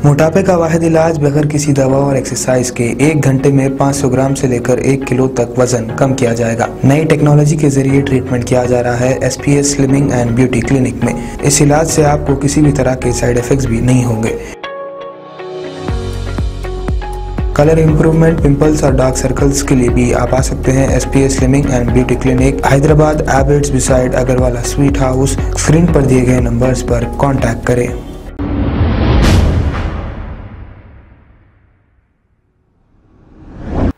मोटापे का वाहिद इलाज बगैर किसी दवा और एक्सरसाइज के 1 घंटे में 500 ग्राम से लेकर 1 किलो तक वजन कम किया जाएगा। नई टेक्नोलॉजी के जरिए ट्रीटमेंट किया जा रहा है SPS slimming and beauty clinic में। इस इलाज से आपको किसी भी तरह के साइड इफेक्ट्स भी नहीं होंगे। कलर इंप्रूवमेंट, पिंपल्स और डार्क सर्कल्स के लिए भी आप आ सकते हैं SPS slimming and beauty clinic, Hyderabad, एबर्ट्स beside Agarwala sweet house. Screen पर दिए गए नंबर्स पर कॉन्टैक्ट करें।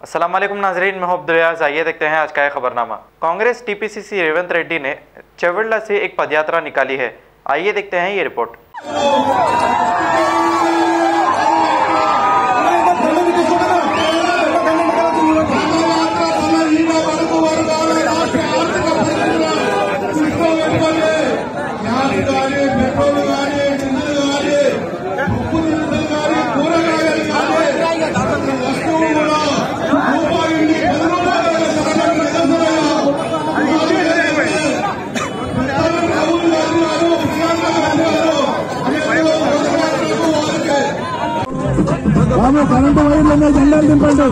अस्सलाम वालेकुम नाजरीन, मैं अब्दुल रियाज। आइए देखते हैं आज का खबरनामा। कांग्रेस TPCC रेवंत रेड्डी ने चेवड़ला से एक पदयात्रा निकाली है। आइए देखते हैं ये रिपोर्ट। కరెంటు వైర్ల జెండాలు దింపండి.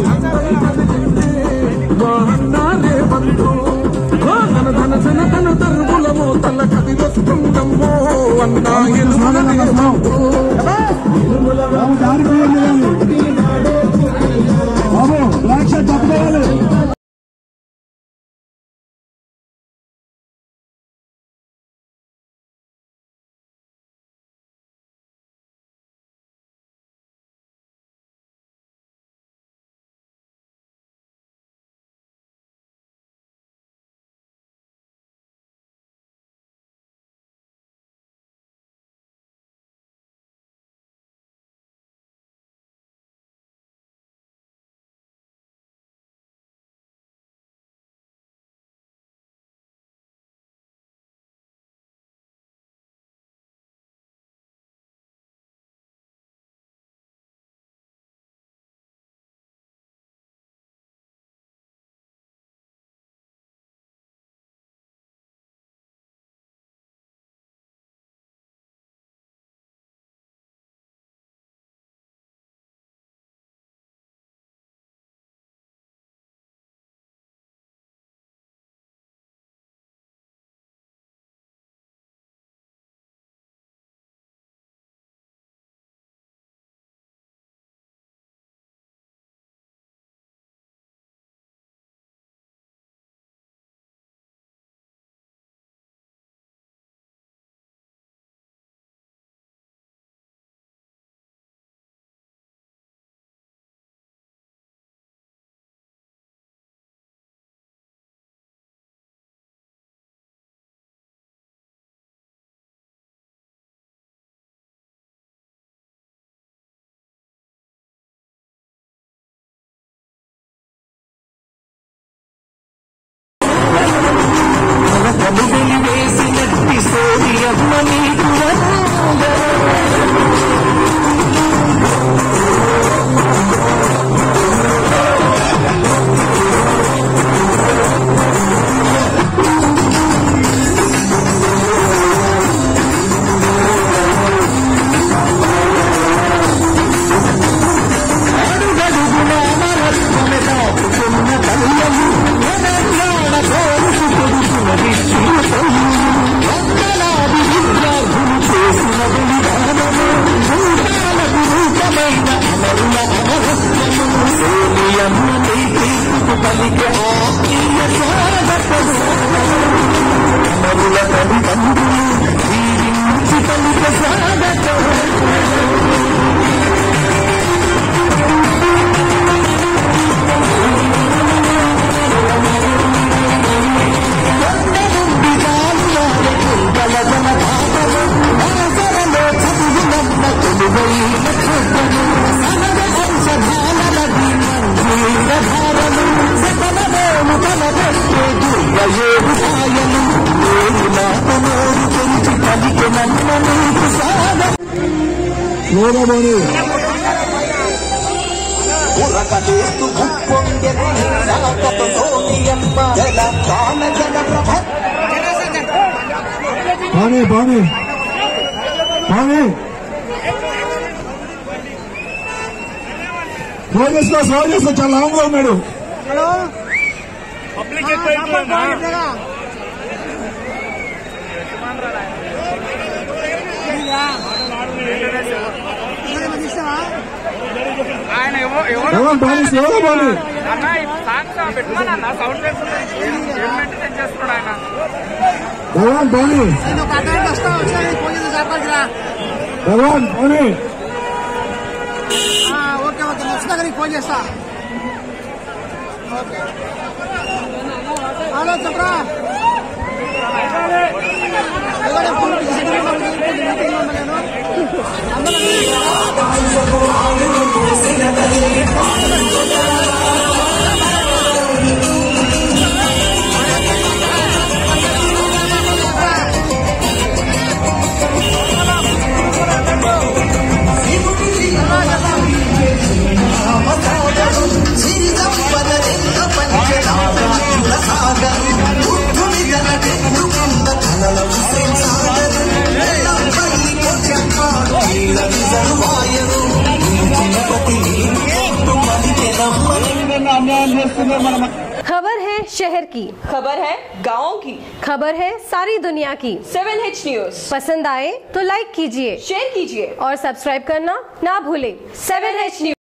బాబు బ్లాక్ షర్ట్ తప్పుకోవాలి. ఫోన్ చేసుకో చాలా లాంగ్ లో ఉన్నాడు. పబ్లిక్ ఎక్కువ ఆయన పెట్టుకున్నా సౌండ్ చేస్తున్నాడు ఆయన. ఓకే ఓకే వచ్చినాక నీకు ఫోన్ చేస్తా. ఓకే హలో చెప్పరా. खबर है शहर की, खबर है गाँव की, खबर है सारी दुनिया की। 7H न्यूज पसंद आए तो लाइक कीजिए, शेयर कीजिए और सब्सक्राइब करना ना भूलें। 7H news.